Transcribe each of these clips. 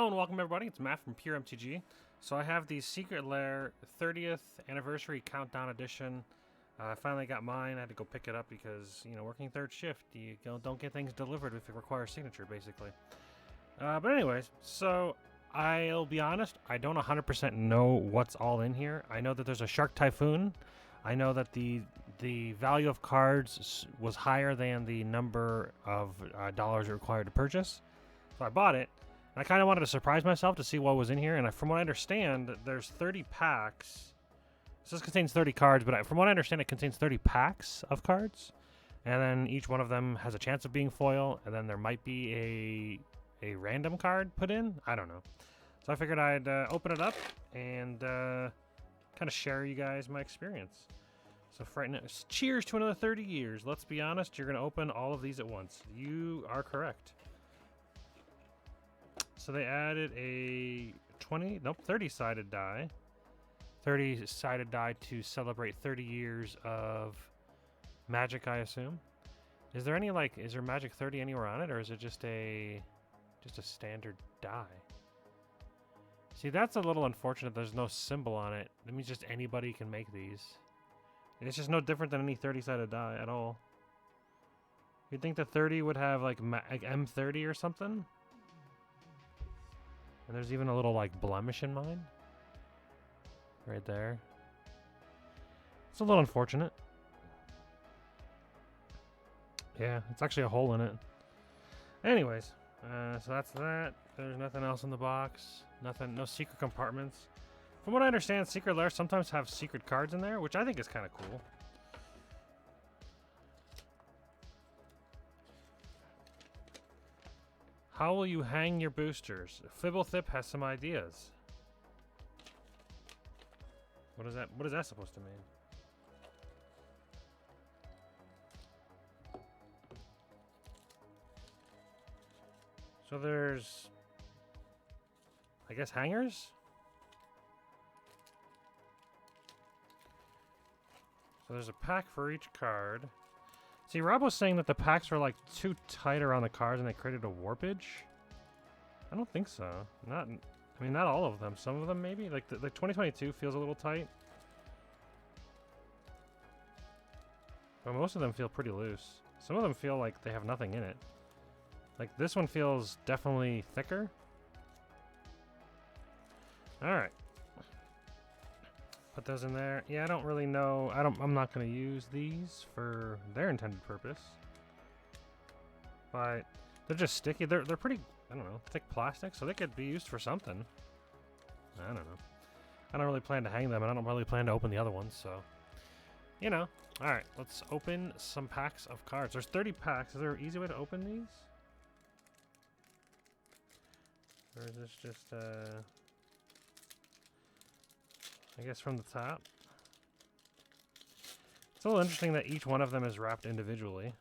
Hello and welcome everybody, it's Matt from Pure MTG. So I have the Secret Lair 30th Anniversary Countdown Edition. I finally got mine. I had to go pick it up because, you know, working third shift, you don't get things delivered if it requires signature, basically. But anyways, so I'll be honest, I don't 100% know what's all in here. I know that there's a Shark Typhoon. I know that the value of cards was higher than the number of dollars required to purchase. So I bought it. And I kind of wanted to surprise myself to see what was in here. And from what I understand, there's 30 packs. This contains 30 cards, but from what I understand, it contains 30 packs of cards. And then each one of them has a chance of being foil. And then there might be a random card put in. I don't know. So I figured I'd open it up and kind of share you guys my experience. So for right now, cheers to another 30 years. Let's be honest, you're going to open all of these at once. You are correct. So they added a 30-sided die. 30-sided die to celebrate 30 years of Magic, I assume. Is there any, is there Magic 30 anywhere on it, or is it just a standard die? See, that's a little unfortunate. There's no symbol on it. That means just anybody can make these. It's just no different than any 30-sided die at all. You'd think the 30 would have, like M30 or something? And there's even a little, blemish in mine. Right there. It's a little unfortunate. Yeah, it's actually a hole in it. Anyways, so that's that. There's nothing else in the box. Nothing, no secret compartments. From what I understand, Secret Lair sometimes have secret cards in there, which I think is kind of cool. How will you hang your boosters? Fibblethip has some ideas. What is that? What is that supposed to mean? So there's, I guess, hangers? So there's a pack for each card. See, Rob was saying that the packs were too tight around the cards and they created a warpage. I don't think so. Not all of them. Some of them maybe. Like the 2022 feels a little tight. But most of them feel pretty loose. Some of them feel like they have nothing in it. Like this one feels definitely thicker. Alright. Put those in there. Yeah, I don't really know. I'm not going to use these for their intended purpose. But they're just sticky. They're pretty, I don't know, thick plastic, so they could be used for something. I don't know. I don't really plan to hang them, and I don't really plan to open the other ones, so. You know. Alright, let's open some packs of cards. There's 30 packs. Is there an easy way to open these? Or is this just, I guess from the top. It's a little interesting that each one of them is wrapped individually.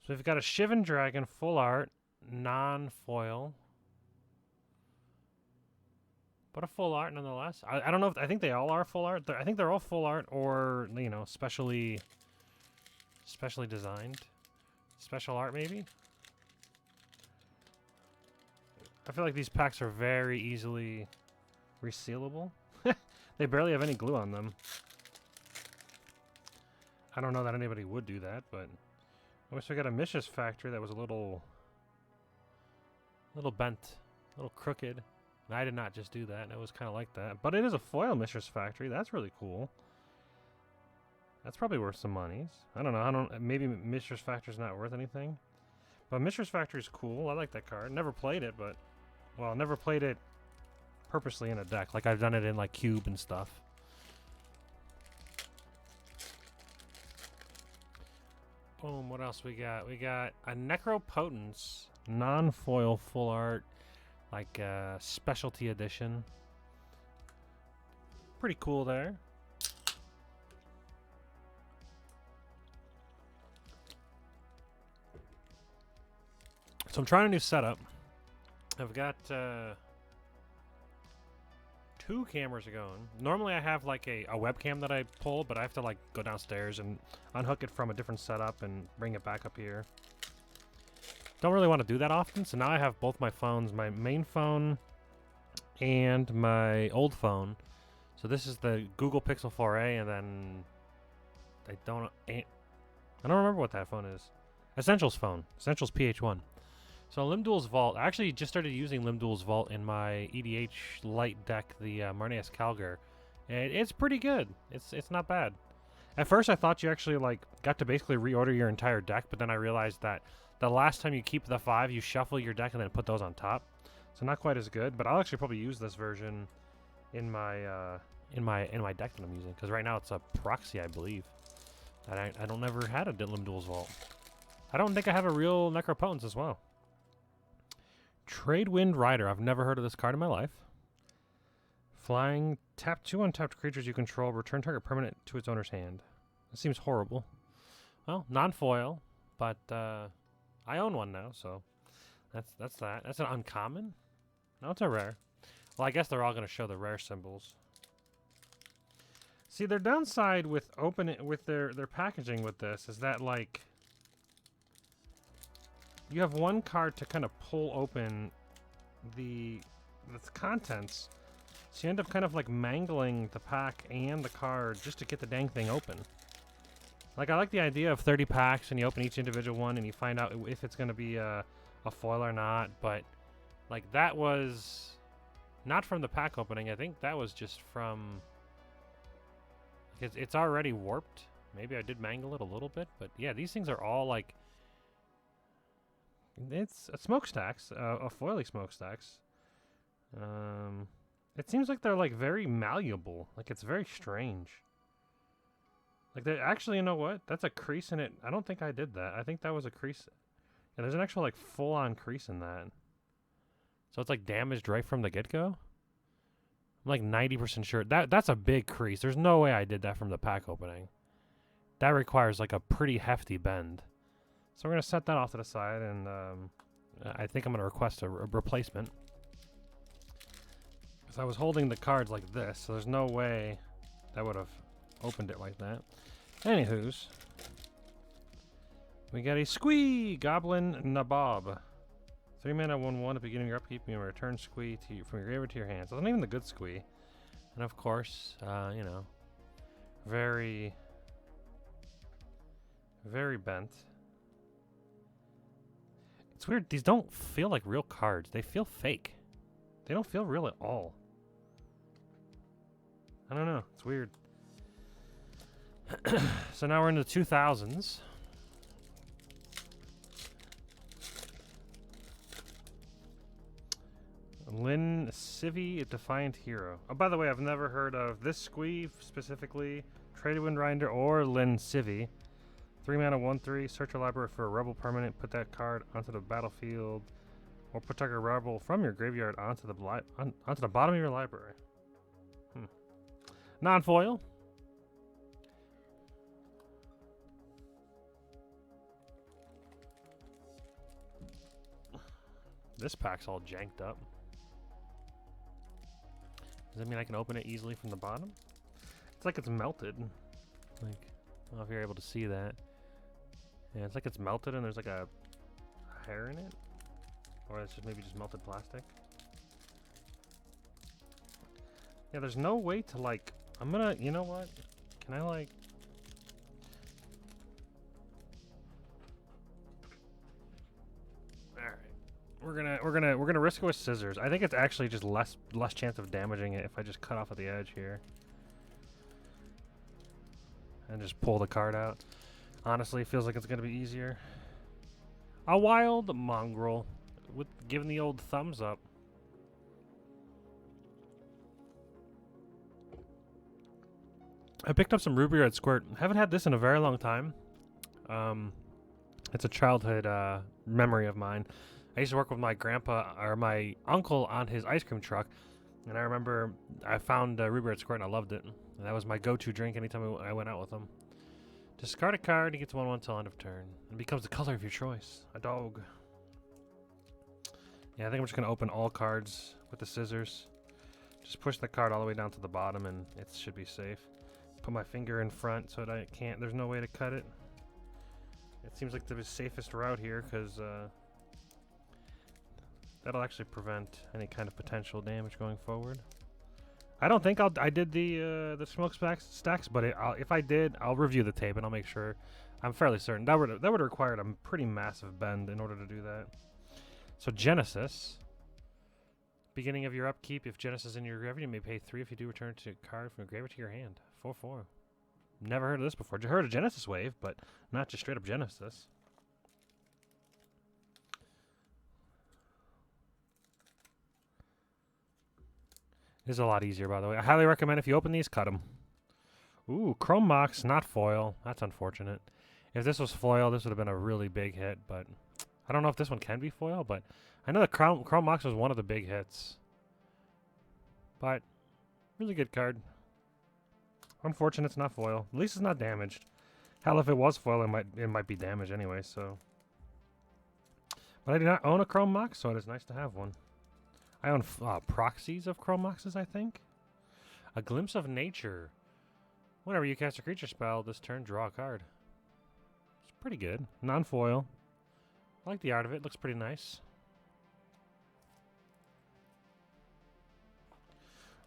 So we've got a Shivan Dragon full art, non-foil. But a full art nonetheless. I don't know if, I think they all are full art. I think they're all full art or, you know, specially designed. Special art maybe? I feel like these packs are very easily resealable. They barely have any glue on them. I don't know that anybody would do that, but I wish we got a Mishra's Factory that was a little bent, a little crooked. And I did not just do that. It was kind of like that. But it is a foil Mishra's Factory. That's really cool. That's probably worth some monies. I don't know. Maybe Mishra's Factory's not worth anything. But Mishra's Factory is cool. I like that card. Never played it, but... Well, never played it purposely in a deck. Like, I've done it in, Cube and stuff. Boom, what else we got? We got a Necropotence non-foil full art, specialty edition. Pretty cool there. So I'm trying a new setup. I've got 2 cameras going. Normally I have a webcam that I pull, but I have to go downstairs and unhook it from a different setup and bring it back up here. don't really want to do that often. So now I have both my phones, my main phone and my old phone. So this is the Google Pixel 4a, and then I don't remember what that phone is. Essentials phone, Essentials PH1. So Limdual's Vault, I actually just started using Limdual's Vault in my EDH light deck, the Marneus Calgar. And it's pretty good. It's not bad. At first I thought you actually like got to basically reorder your entire deck, but then I realized that the last time you keep the 5, you shuffle your deck and then put those on top. So not quite as good, but I'll actually probably use this version in my deck that I'm using, because right now it's a proxy, I believe. I don't never had a Limdual's Vault. I don't think I have a real Necropotence as well. Tradewind Rider. I've never heard of this card in my life. Flying, tap 2 untapped creatures you control, return target permanent to its owner's hand. That seems horrible. Well, non-foil, but I own one now, so that's that. That's an uncommon? No, it's a rare. Well, I guess they're all going to show the rare symbols. See, their downside with their packaging with this is that, like, you have one card to kind of pull open the contents, so you end up kind of like mangling the pack and the card just to get the dang thing open. Like, I like the idea of 30 packs and you open each individual one and you find out if it's going to be a foil or not, but like that was not from the pack opening. I think that was just from... It's already warped. Maybe I did mangle it a little bit, but yeah, these things are all like... It's a smokestacks, a foily smokestacks. It seems like they're like very malleable. Like, it's very strange. Like, they actually, you know what? That's a crease in it. I don't think I did that. I think that was a crease. Yeah, there's an actual like full-on crease in that. So it's like damaged right from the get-go. I'm like 90% sure. That's a big crease. There's no way I did that from the pack opening. That requires like a pretty hefty bend. So we're going to set that off to the side, and I think I'm going to request a replacement. Because I was holding the cards like this, so there's no way that would have opened it like that. Anywho's, we got a Squee Goblin Nabob. 3 mana, 1/1 at the beginning of your upkeep. You may return Squee from your graveyard to your hands. So it's not even the good Squee. And of course, you know, very, very bent. It's weird. These don't feel like real cards. They feel fake. They don't feel real at all. I don't know. It's weird. So now we're in the 2000s. Lynn Civvy, Defiant Hero. Oh, by the way, I've never heard of this Squee specifically, Tradewind Rider, or Lynn Civvy. 3 mana, 1/3. Search your library for a rebel permanent. Put that card onto the battlefield, or put target rebel from your graveyard onto the bottom of your library. Non-foil. This pack's all janked up. Does that mean I can open it easily from the bottom? It's like it's melted. Like, I don't know if you're able to see that. Yeah, it's like it's melted and there's like a hair in it. Or it's just maybe just melted plastic. Yeah, there's no way to like... I'm gonna... You know what? Can I like... Alright. We're gonna risk it with scissors. I think it's actually just less chance of damaging it if I just cut off at the edge here. And just pull the card out. Honestly, it feels like it's gonna be easier. A wild mongrel with giving the old thumbs up. I picked up some Ruby Red Squirt. Haven't had this in a very long time. It's a childhood memory of mine. I used to work with my grandpa or my uncle on his ice cream truck, and I remember I found Ruby Red Squirt and I loved it. And that was my go-to drink anytime I went out with him. Discard a card, you get to 1/1 till end of turn. It becomes the color of your choice. A dog. Yeah, I think I'm just gonna open all cards with the scissors. Just push the card all the way down to the bottom and it should be safe. Put my finger in front so that I can't, there's no way to cut it. It seems like the safest route here because That'll actually prevent any kind of potential damage going forward. I don't think I did the smoke stacks, but if I did, I'll review the tape and I'll make sure. I'm fairly certain that would have required a pretty massive bend in order to do that. So Genesis. Beginning of your upkeep, if Genesis is in your graveyard, you may pay 3 if you do return to a card from your graveyard to your hand. 4/4. Never heard of this before. Heard of Genesis Wave, but not just straight up Genesis. This is a lot easier, by the way. I highly recommend if you open these, cut them. Ooh, Chrome Mox, not foil. That's unfortunate. If this was foil, this would have been a really big hit, but I don't know if this one can be foil, but I know the Chrome Mox was one of the big hits. But, really good card. Unfortunate it's not foil. At least it's not damaged. Hell, if it was foil, it might be damaged anyway, so. But I do not own a Chrome Mox, so it is nice to have one. I own proxies of Chrome Moxes, I think. A Glimpse of Nature. Whenever you cast a creature spell this turn, draw a card. It's pretty good. Non-foil. I like the art of it. Looks pretty nice.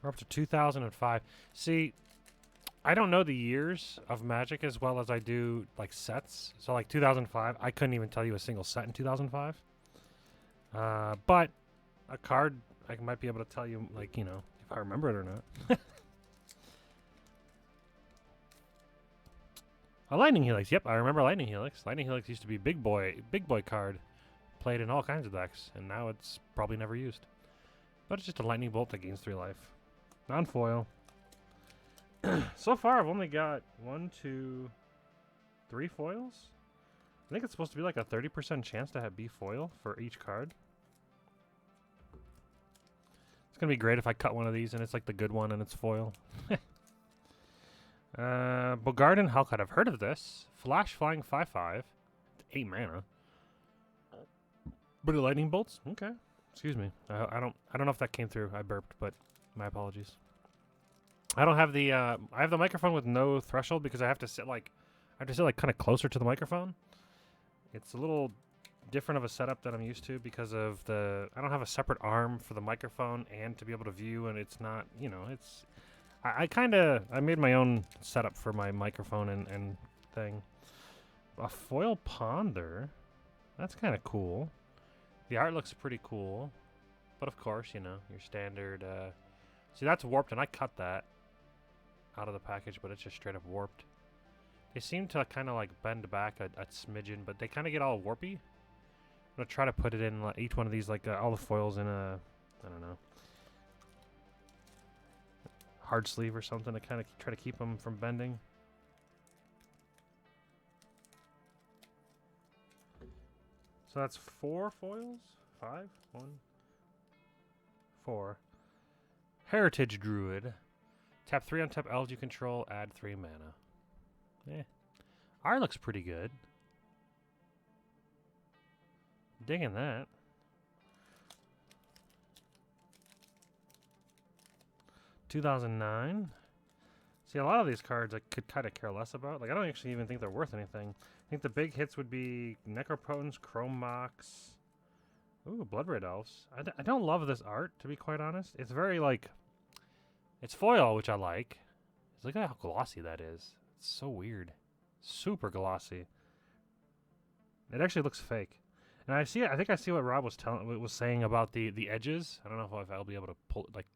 We're up to 2005. See, I don't know the years of Magic as well as I do, like, sets. So, like, 2005, I couldn't even tell you a single set in 2005. But a card, I might be able to tell you, like, you know, if I remember it or not. A Lightning Helix. Yep, I remember Lightning Helix. Lightning Helix used to be big boy card. Played in all kinds of decks, and now it's probably never used. But it's just a lightning bolt that gains 3 life. Non-foil. So far, I've only got 1, 2, 3 foils. I think it's supposed to be like a 30% chance to be foil for each card. It's going to be great if I cut one of these and it's like the good one and it's foil. Bogarden Hellcat. I've heard of this. Flash Flying 5/5. 8 mana. But lightning bolts? Okay. Excuse me. I don't know if that came through. I burped, but my apologies. I don't have the I have the microphone with no threshold because I have to sit kind of closer to the microphone. It's a little different of a setup that I'm used to because of I don't have a separate arm for the microphone and to be able to view, and it's not, you know, it's I made my own setup for my microphone and thing. A foil ponder. That's kind of cool. The art looks pretty cool. But of course, you know, your standard see, that's warped, and I cut that out of the package, but it's just straight up warped. They seem to kind of like bend back a smidgen, but they kind of get all warpy. I'm gonna try to put it in like, each one of these, like all the foils in a, I don't know, hard sleeve or something to kind of try to keep them from bending. So that's 4 foils? 5? 1, 4. Heritage Druid. Tap 3 on tap elves you control, add 3 mana. Eh. Art looks pretty good. Digging that. $2009. See, a lot of these cards I could kind of care less about. Like, I don't actually even think they're worth anything. I think the big hits would be Necropotence, Chrome Mox. Ooh, Bloodbraid Elves. I don't love this art, to be quite honest. It's very, like... It's foil, which I like. Look at how glossy that is. It's so weird. Super glossy. It actually looks fake. And I see it. I think I see what Rob was saying about the edges. I don't know if I'll be able to pull, like...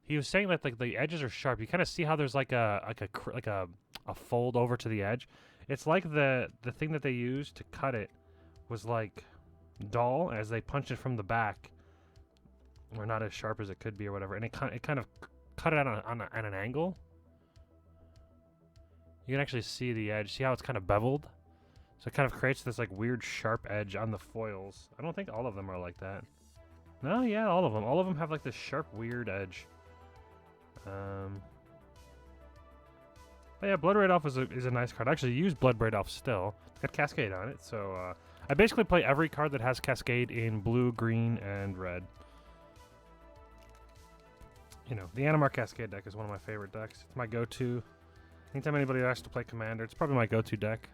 He was saying that like the edges are sharp. You kind of see how there's like a fold over to the edge. It's like the thing that they used to cut it was like dull as they punched it from the back, or not as sharp as it could be or whatever. And it kind of cut it at an angle. You can actually see the edge. See how it's kind of beveled? So it kind of creates this like weird sharp edge on the foils. I don't think all of them are like that. No, yeah, all of them. All of them have like this sharp, weird edge. But yeah, Bloodbraid Elf is a nice card. I actually use Bloodbraid Elf still. It's got Cascade on it, so I basically play every card that has Cascade in blue, green, and red. You know, the Animar Cascade deck is one of my favorite decks. It's my go-to. Anytime anybody asks to play Commander, it's probably my go-to deck.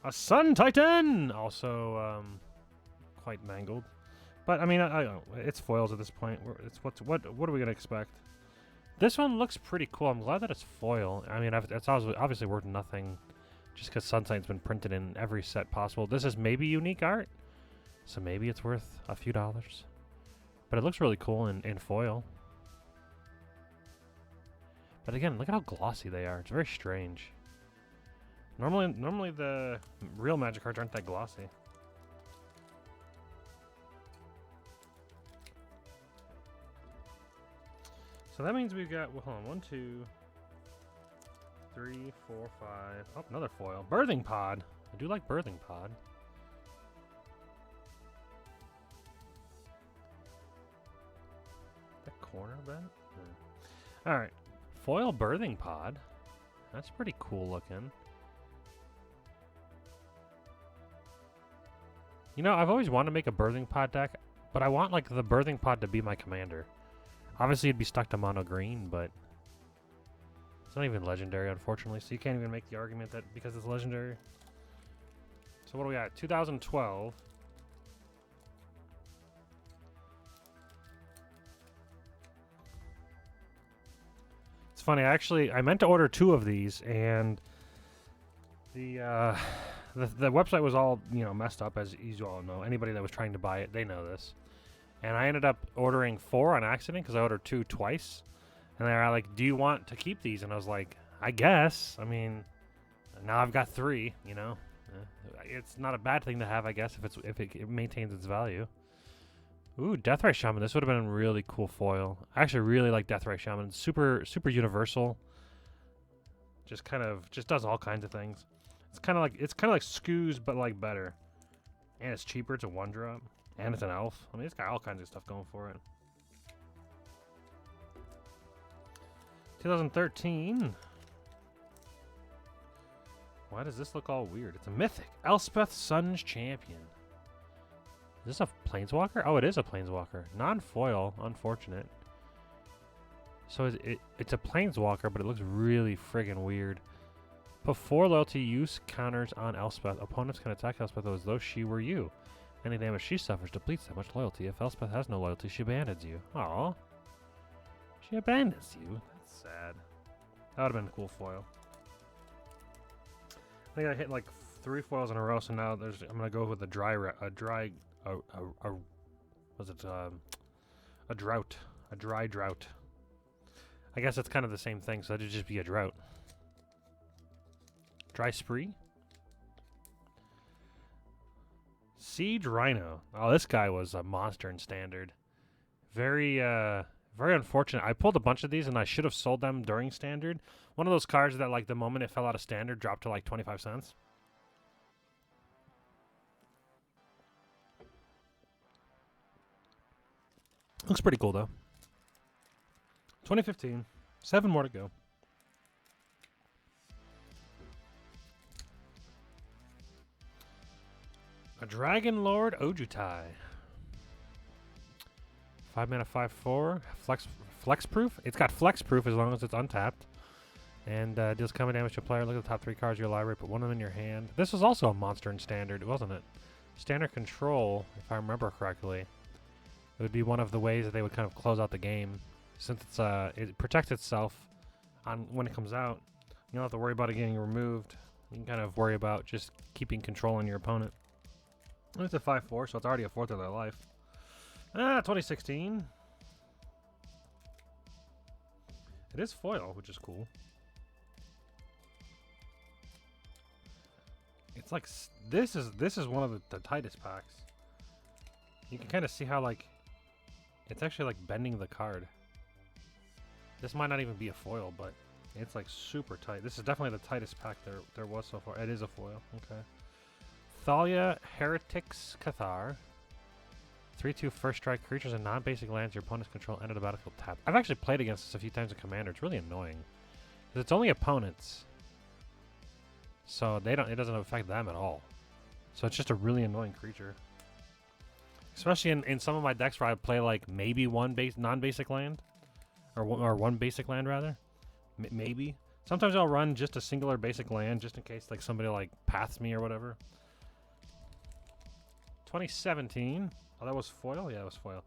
A Sun Titan! Also, quite mangled. But I mean, I don't know. It's foils at this point. What are we gonna expect? This one looks pretty cool. I'm glad that it's foil. I mean, it's obviously worth nothing, just because Sunsight's been printed in every set possible. This is maybe unique art, so maybe it's worth a few dollars. But it looks really cool in foil. But again, look at how glossy they are. It's very strange. Normally the real Magic cards aren't that glossy. So that means we've got, well, hold on, 1, 2, 3, 4, 5. Oh, another foil. Birthing Pod. I do like Birthing Pod. That corner bent? Yeah. Alright. Foil Birthing Pod. That's pretty cool looking. You know, I've always wanted to make a Birthing Pod deck, but I want, like, the Birthing Pod to be my commander. Obviously, it'd be stuck to mono green, but it's not even legendary, unfortunately, so you can't even make the argument that because it's legendary. So what do we got? 2012. It's funny, I meant to order 2 of these, and the website was all, you know, messed up, as you all know. Anybody that was trying to buy it, they know this. And I ended up ordering 4 on accident because I ordered 2 twice. And they were like, do you want to keep these? And I was like, I guess. I mean, now I've got 3, you know. It's not a bad thing to have, I guess, if it maintains its value. Ooh, Deathray Shaman. This would have been a really cool foil. I actually really like Deathray Shaman. Super universal. Just does all kinds of things. It's kind of like Scoos, but like better. And it's cheaper. It's a 1-drop. And it's an elf. I mean, it's got all kinds of stuff going for it. 2013. Why does this look all weird? It's a mythic. Elspeth Sun's Champion. Is this a Planeswalker? Oh, it is a Planeswalker. Non-foil. Unfortunate. So it's a Planeswalker, but it looks really friggin' weird. Put 4 loyalty use counters on Elspeth. Opponents can attack Elspeth as though she were you. Any damage she suffers depletes that much loyalty. If Elspeth has no loyalty, she abandons you. Aww. She abandons you? That's sad. That would have been a cool foil. I think I hit like 3 foils in a row, so now I'm gonna go with a drought. A dry drought. I guess it's kind of the same thing, so that'd just be a drought. Dry Spree? Siege Rhino. Oh, this guy was a monster in Standard. Very unfortunate. I pulled a bunch of these, and I should have sold them during Standard. One of those cards that, like, the moment it fell out of Standard, dropped to, like, 25 cents. Looks pretty cool, though. 2015. 7 more to go. A Dragon Lord Ojutai. 5 mana, 5/4. Flex proof. It's got flex proof as long as it's untapped. And deals combat damage to a player. Look at the top 3 cards of your library. Put one of them in your hand. This was also a monster in Standard, wasn't it? Standard Control, if I remember correctly. It would be one of the ways that they would kind of close out the game. Since it protects itself when it comes out. You don't have to worry about it getting removed. You can kind of worry about just keeping control on your opponent. It's a 5/4, so it's already a 4th of their life. 2016. It is foil, which is cool. It's like this is one of the tightest packs. You can kind of see how like it's actually like bending the card. This might not even be a foil, but it's like super tight. This is definitely the tightest pack there was so far. It is a foil. Okay. Thalia Heretics Cathar. 3/2 first strike. Creatures and non-basic lands your opponents control enter the battlefield tap. I've actually played against this a few times in Commander. It's really annoying. Because it's only opponents. So it doesn't affect them at all. So it's just a really annoying creature. Especially in some of my decks where I play like maybe one non-basic land. Or one basic land rather. Maybe. Sometimes I'll run just a singular basic land just in case like somebody like paths me or whatever. 2017. Oh, that was foil? Yeah, it was foil.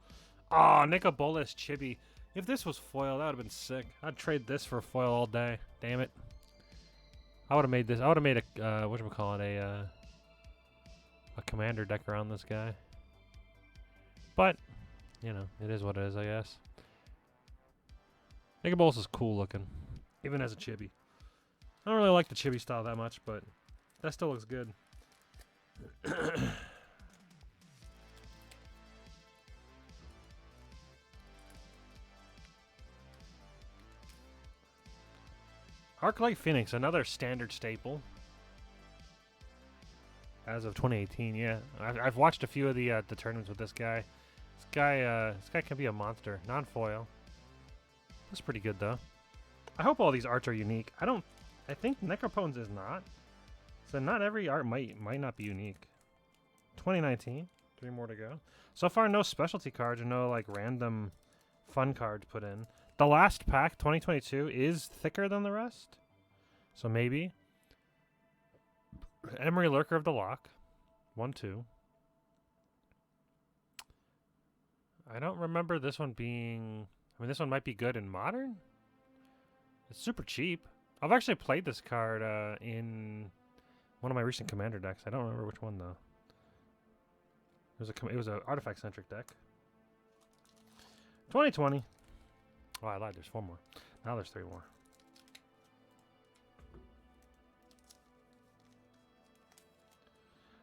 Oh, Nicobolas Chibi. If this was foil, that would have been sick. I'd trade this for foil all day. Damn it. I would have made this. I would have made a, a commander deck around this guy. But, you know, it is what it is, I guess. Nicobolas is cool looking, even as a chibi. I don't really like the chibi style that much, but that still looks good. Arclight Phoenix, another standard staple. As of 2018, yeah. I've watched a few of the tournaments with this guy. This guy can be a monster. Non-foil. That's pretty good though. I hope all these arts are unique. I think Necropotence is not. So not every art might not be unique. 2019, 3 more to go. So far, no specialty cards or no like random fun cards put in. The last pack, 2022, is thicker than the rest. So maybe. Emery Lurker of the Lock. 1/2. I don't remember this one being... I mean, this one might be good in Modern? It's super cheap. I've actually played this card in one of my recent Commander decks. I don't remember which one, though. It was an artifact-centric deck. 2020. Oh, I lied. There's 4 more. Now there's 3 more.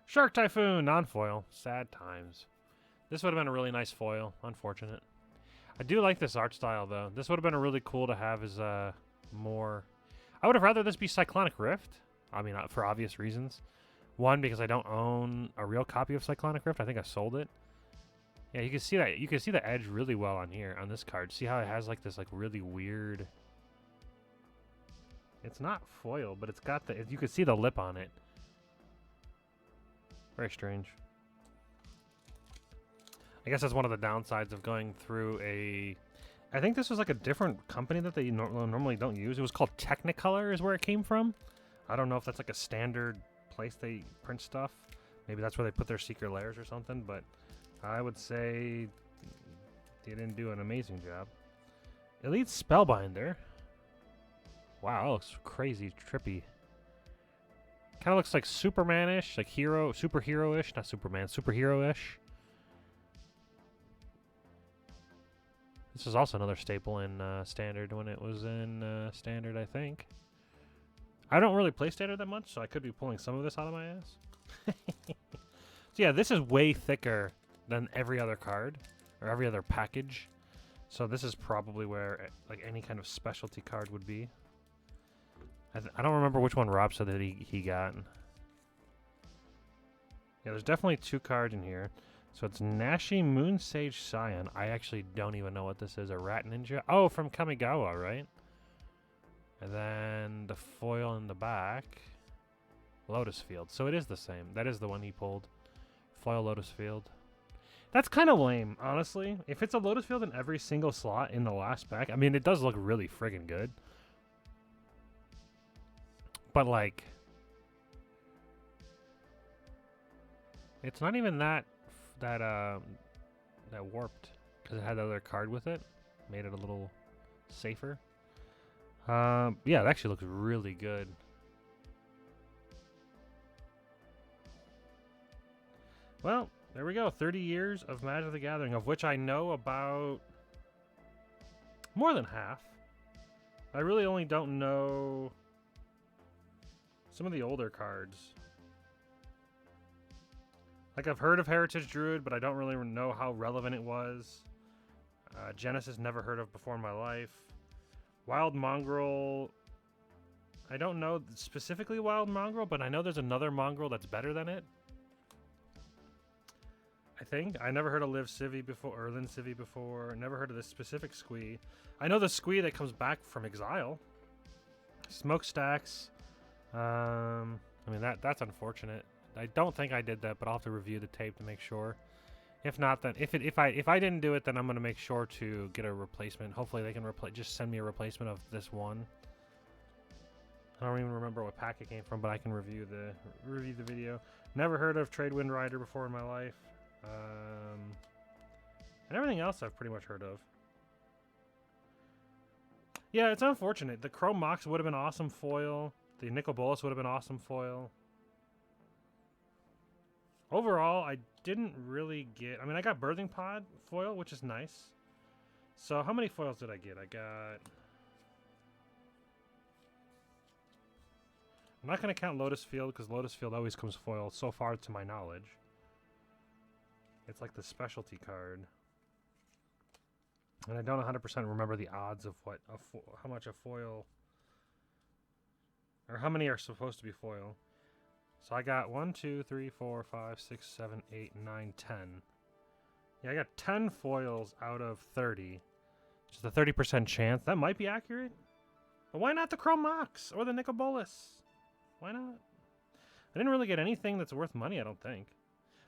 Shark Typhoon, non-foil. Sad times. This would have been a really nice foil. Unfortunate. I do like this art style, though. This would have been a really cool to have as more... I would have rather this be Cyclonic Rift. I mean, for obvious reasons. One, because I don't own a real copy of Cyclonic Rift. I think I sold it. Yeah, you can see that. You can see the edge really well on here, on this card. See how it has like this like really weird... It's not foil, but it's got the... You can see the lip on it. Very strange. I guess that's one of the downsides of going through a... I think this was like a different company that they normally don't use. It was called Technicolor is where it came from. I don't know if that's like a standard place they print stuff. Maybe that's where they put their secret layers or something, but I would say they didn't do an amazing job. Elite Spellbinder. Wow, that looks crazy trippy. Kind of looks like Superman-ish, like superhero-ish, not Superman, superhero-ish. This is also another staple in Standard when it was in Standard, I think. I don't really play Standard that much, so I could be pulling some of this out of my ass. So yeah, this is way thicker than every other card, or every other package. So this is probably where like any kind of specialty card would be. I don't remember which one Rob said that he got. Yeah, there's definitely 2 cards in here. So it's Nashi Moonsage Scion. I actually don't even know what this is. A Rat Ninja? Oh, from Kamigawa, right? And then the foil in the back. Lotus Field. So it is the same. That is the one he pulled. Foil Lotus Field. That's kind of lame, honestly. If it's a Lotus Field in every single slot in the last pack, I mean, it does look really friggin' good. But, like, it's not even that warped, because it had the other card with it. Made it a little safer. Yeah, it actually looks really good. Well, there we go. 30 years of Magic the Gathering, of which I know about more than half. I really only don't know some of the older cards. Like, I've heard of Heritage Druid, but I don't really know how relevant it was. Genesis, never heard of before in my life. Wild Mongrel, I don't know specifically Wild Mongrel, but I know there's another Mongrel that's better than it. I think. I never heard of Liv Civi before, or Lin Civi before. Never heard of this specific Squee. I know the Squee that comes back from Exile. Smokestacks. I mean, that's unfortunate. I don't think I did that, but I'll have to review the tape to make sure. If not, then if I didn't do it, then I'm gonna make sure to get a replacement. Hopefully, they can just send me a replacement of this one. I don't even remember what pack it came from, but I can review the video. Never heard of Tradewind Rider before in my life. And everything else I've pretty much heard of. Yeah, it's unfortunate. The Chrome Mox would have been awesome foil. The Nicol Bolas would have been awesome foil. Overall, I didn't really get... I mean, I got Birthing Pod foil, which is nice. So how many foils did I get? I got... I'm not going to count Lotus Field, because Lotus Field always comes foil, so far to my knowledge. It's like the specialty card. And I don't 100% remember the odds of what how much a foil... Or how many are supposed to be foil. So I got 1, 2, 3, 4, 5, 6, 7, 8, 9, 10. Yeah, I got 10 foils out of 30. Just a 30% chance. That might be accurate. But why not the Chrome Mox or the Nicol Bolas? Why not? I didn't really get anything that's worth money, I don't think.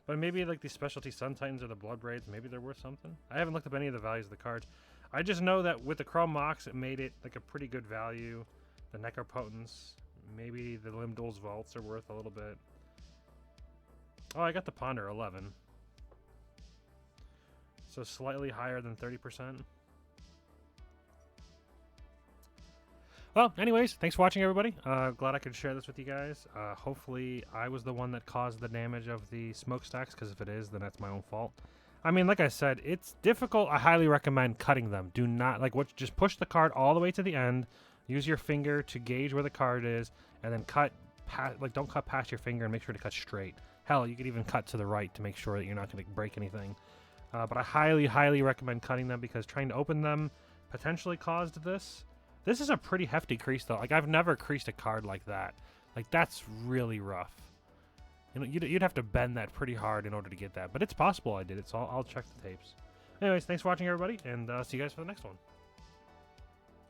But maybe like the specialty Sun Titans or the Blood Braids, maybe they're worth something. I haven't looked up any of the values of the cards. I just know that with the Chrome Mox, it made it like a pretty good value. The Necropotence, maybe the Limdol's Vaults are worth a little bit. Oh, I got the Ponder 11. So slightly higher than 30%. Well, anyways, thanks for watching, everybody. Glad I could share this with you guys. Hopefully, I was the one that caused the damage of the smokestacks, because if it is, then that's my own fault. I mean, like I said, it's difficult. I highly recommend cutting them. Do not, just push the card all the way to the end. Use your finger to gauge where the card is, and then cut, don't cut past your finger, and make sure to cut straight. Hell, you could even cut to the right to make sure that you're not going to break anything. But I highly, highly recommend cutting them, because trying to open them potentially caused this. This is a pretty hefty crease, though. Like, I've never creased a card like that. Like, that's really rough. You know, you'd have to bend that pretty hard in order to get that. But it's possible I did it, so I'll check the tapes. Anyways, thanks for watching, everybody, and see you guys for the next one.